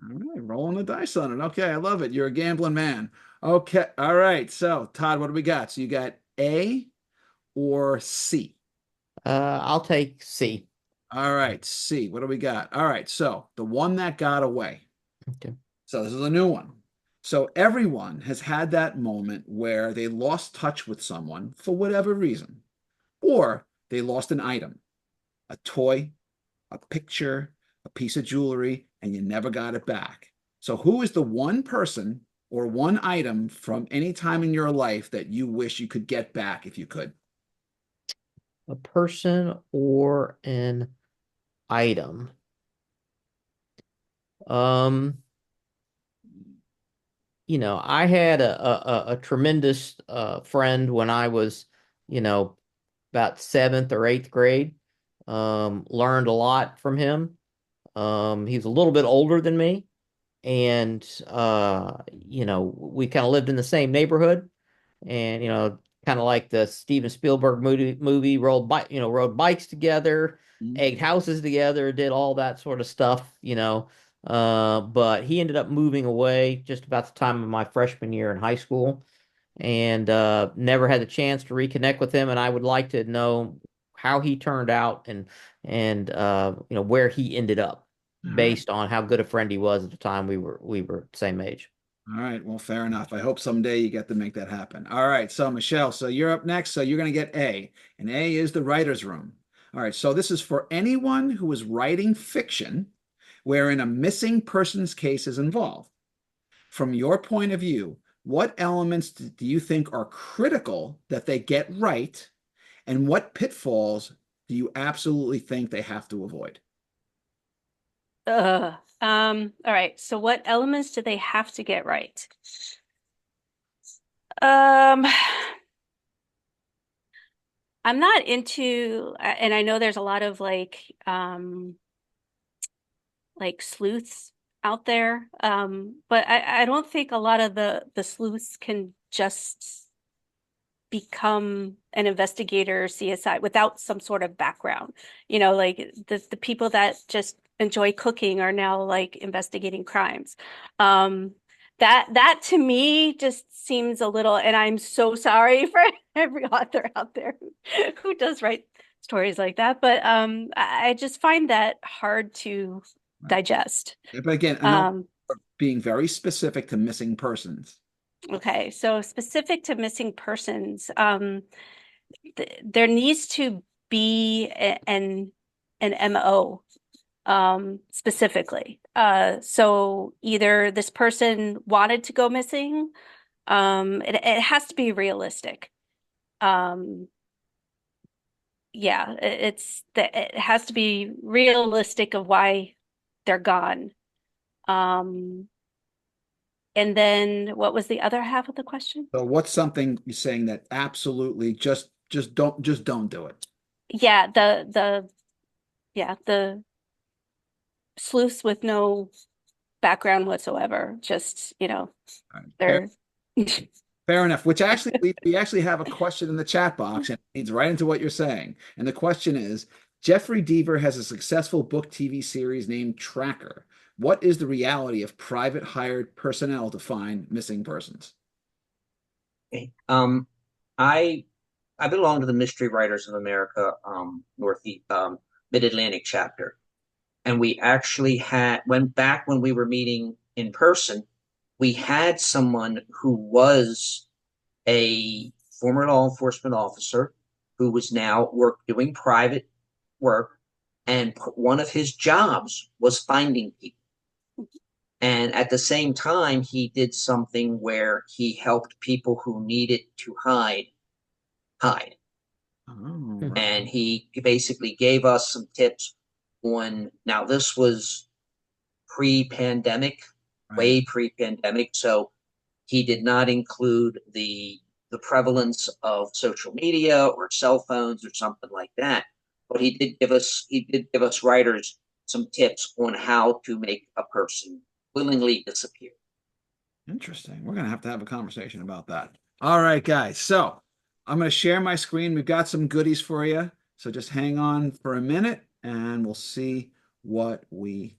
All right, rolling the dice on it. Okay, I love it. You're a gambling man. Okay, all right. So, Todd, what do we got? So you got A or C? I'll take C. All right, C. What do we got? All right, so the one that got away. Okay. So this is a new one. So everyone has had that moment where they lost touch with someone for whatever reason, or they lost an item, a toy, a picture, a piece of jewelry, and you never got it back. So who is the one person or one item from any time in your life that you wish you could get back if you could? A person or an item. Um, I had a tremendous friend when I was, about seventh or eighth grade. Learned a lot from him. He was a little bit older than me, and we kind of lived in the same neighborhood, and kind of like the Steven Spielberg movie rode bikes together, egged houses together, did all that sort of stuff. But he ended up moving away just about the time of my freshman year in high school, and never had the chance to reconnect with him. And I would like to know how he turned out, and where he ended up All right. based on how good a friend he was at the time we were the same age. All right. Well, fair enough. I hope someday you get to make that happen. All right. So, Michelle, so you're up next. So, you're going to get A, and A is the writer's room. All right. So, this is for anyone who is writing fiction wherein a missing persons case is involved. From your point of view, what elements do you think are critical that they get right, and what pitfalls do you absolutely think they have to avoid? All right. So what elements do they have to get right? Um, I'm not into, and I know there's a lot of like sleuths out there. But I don't think a lot of the sleuths can just become an investigator CSI without some sort of background. Like the people that just enjoy cooking are now like investigating crimes. That to me just seems a little, and I'm so sorry for every author out there who does write stories like that, but I just find that hard to digest. But again, I know Um, being very specific to missing persons. okay, so specific to missing persons, there needs to be an MO specifically. So either this person wanted to go missing, it has to be realistic. Um, yeah, it has to be realistic of why they're gone. Um, and then what was the other half of the question? So what's something you're saying that absolutely just don't do it? Yeah, the sleuths with no background whatsoever. Just, All right. they're Fair enough. Which actually we actually have a question in the chat box and it leads right into what you're saying. And the question is, Jeffrey Deaver has a successful book TV series named Tracker. What is the reality of private hired personnel to find missing persons? Okay. I belong to the Mystery Writers of America, Northeast, Mid-Atlantic chapter. And we actually went back when we were meeting in person, we had someone who was a former law enforcement officer who was now doing private work, and one of his jobs was finding people. And at the same time, he did something where he helped people who needed to hide. Oh, right. And he basically gave us some tips on, now this was pre-pandemic, way pre-pandemic, so he did not include the prevalence of social media or cell phones or something like that. But he did give us writers some tips on how to make a person willingly disappear. Interesting. We're going to have a conversation about that. All right, guys. So I'm going to share my screen. We've got some goodies for you. So just hang on for a minute and we'll see what we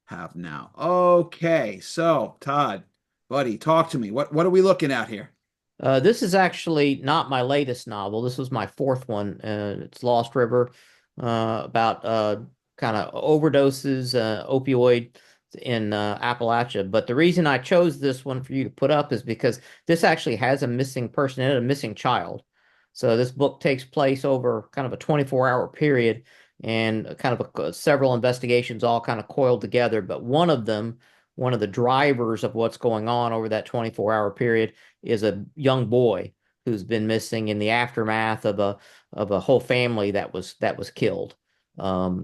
have now. Okay. So Todd, buddy, talk to me. What are we looking at here? This is actually not my latest novel. This was my fourth one. It's Lost River, about kind of overdoses, opioid in Appalachia. But the reason I chose this one for you to put up is because this actually has a missing person in it, a missing child. So this book takes place over kind of a 24-hour period and kind of several investigations all kind of coiled together. But one of them, one of the drivers of what's going on over that 24-hour period is a young boy who's been missing in the aftermath of a whole family that was killed.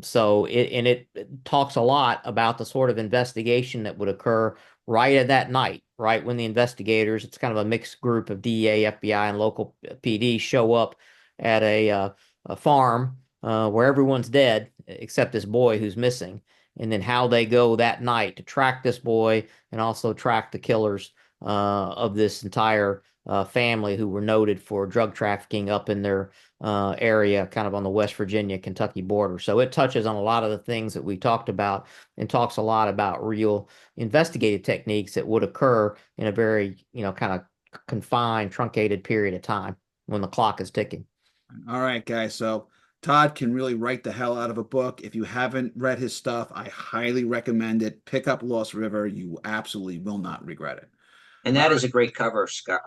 So it talks a lot about the sort of investigation that would occur right at that night, right when the investigators, it's kind of a mixed group of DEA, FBI, and local PD, show up at a farm where everyone's dead except this boy who's missing, and then how they go that night to track this boy and also track the killers of this entire family who were noted for drug trafficking up in their area, kind of on the West Virginia, Kentucky border. So it touches on a lot of the things that we talked about and talks a lot about real investigative techniques that would occur in a very, kind of confined, truncated period of time when the clock is ticking. All right, guys. So Todd can really write the hell out of a book. If you haven't read his stuff, I highly recommend it. Pick up Lost River. You absolutely will not regret it. And that is a great cover, Scott,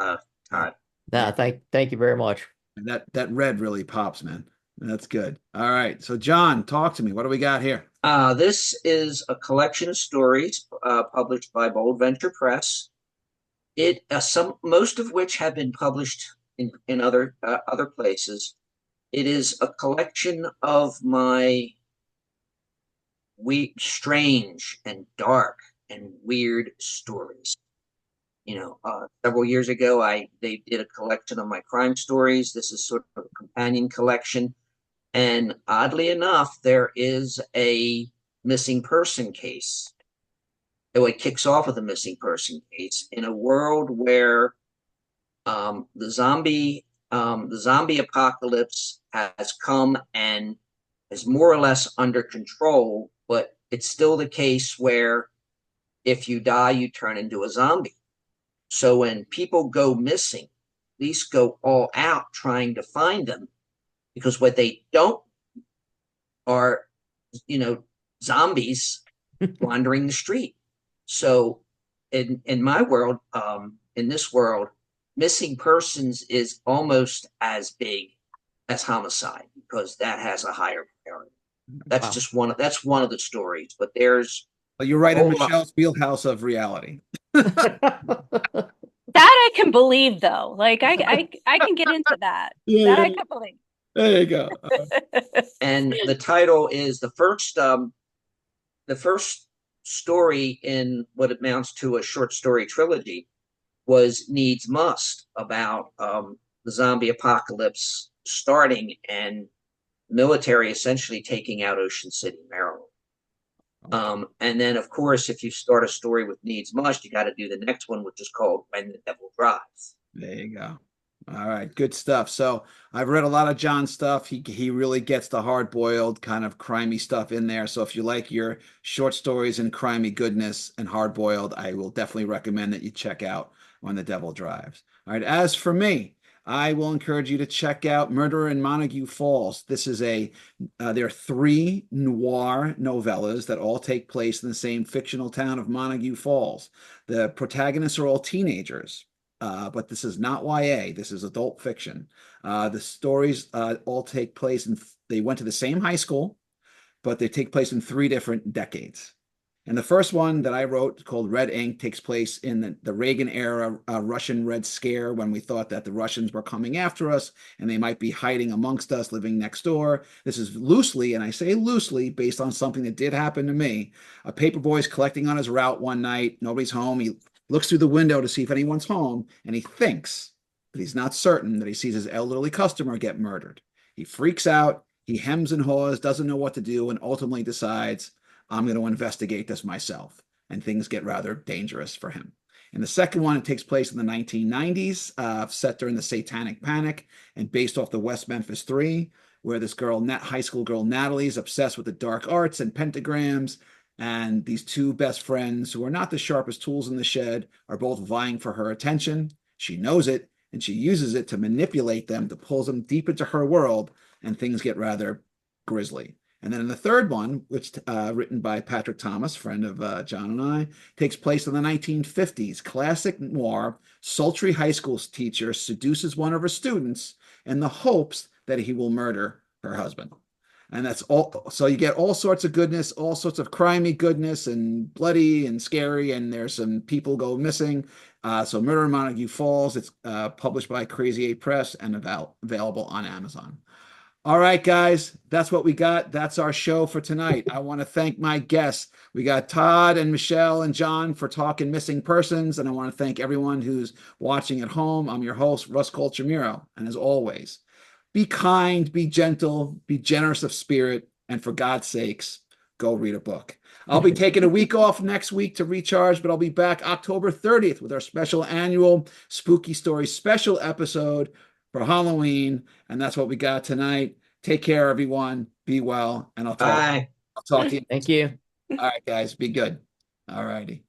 Todd. No, thank you very much. That red really pops, man. That's good. All right. So John, talk to me. What do we got here? This is a collection of stories published by Bold Venture Press. Most of which have been published in other places. It is a collection of my strange and dark and weird stories. Several years ago, they did a collection of my crime stories. This is sort of a companion collection. And oddly enough, there is a missing person case. It kicks off with a missing person case in a world where the zombie apocalypse has come and is more or less under control, but it's still the case where if you die, you turn into a zombie. So when people go missing, police go all out trying to find them, because what they don't are, zombies wandering the street. So in my world, in this world, missing persons is almost as big as homicide because that has a higher priority. That's just one of the stories, but there's you're right in Michelle's wheelhouse of reality. That I can believe, though. Like I can get into that. Yeah, I can believe. There you go. And the title is the first story in what amounts to a short story trilogy was Needs Must, about the zombie apocalypse starting and military essentially taking out Ocean City, Maryland. And then, of course, if you start a story with Needs Must, you got to do the next one, which is called When the Devil Drives. There you go. All right, good stuff. So I've read a lot of John's stuff. He really gets the hard-boiled kind of crimey stuff in there. So if you like your short stories and crimey goodness and hard-boiled, I will definitely recommend that you check out When the Devil Drives. All right, as for me, I will encourage you to check out Murder in Montague Falls. This is there are 3 noir novellas that all take place in the same fictional town of Montague Falls. The protagonists are all teenagers. But this is not YA. This is adult fiction. The stories all take place they went to the same high school, but they take place in 3 different decades. And the first one that I wrote, called Red Ink, takes place in the Reagan era Russian Red Scare, when we thought that the Russians were coming after us and they might be hiding amongst us, living next door. This is loosely, and I say loosely, based on something that did happen to me. A paperboy is collecting on his route one night. Nobody's home. He looks through the window to see if anyone's home, and he thinks, but he's not certain, that he sees his elderly customer get murdered. He freaks out. He hems and haws, doesn't know what to do, and ultimately decides, I'm going to investigate this myself. And things get rather dangerous for him. In the second one, it takes place in the 1990s, set during the Satanic Panic and based off the West Memphis Three, where this girl, high school girl Natalie, is obsessed with the dark arts and pentagrams. And these two best friends, who are not the sharpest tools in the shed, are both vying for her attention. She knows it, and she uses it to manipulate them, to pull them deep into her world, and things get rather grisly. And then in the third one, which written by Patrick Thomas, friend of John and I, takes place in the 1950s. Classic noir, sultry high school teacher seduces one of her students in the hopes that he will murder her husband. And that's all. So you get all sorts of goodness, all sorts of crimey goodness and bloody and scary. And there's some people go missing. So Murder in Montague Falls, it's published by Crazy 8 Press and available on Amazon. All right, guys, that's what we got. That's our show for tonight. I want to thank my guests. We got Todd and Michelle and John for talking missing persons. And I want to thank everyone who's watching at home. I'm your host, Russ Colchamiro. And as always, be kind, be gentle, be generous of spirit, and for God's sakes, go read a book. I'll be taking a week off next week to recharge, but I'll be back October 30th with our special annual Spooky Story special episode for Halloween. And that's what we got tonight. Take care, everyone. Be well, and I'll talk to you. Thank you. All right, guys, be good. All righty.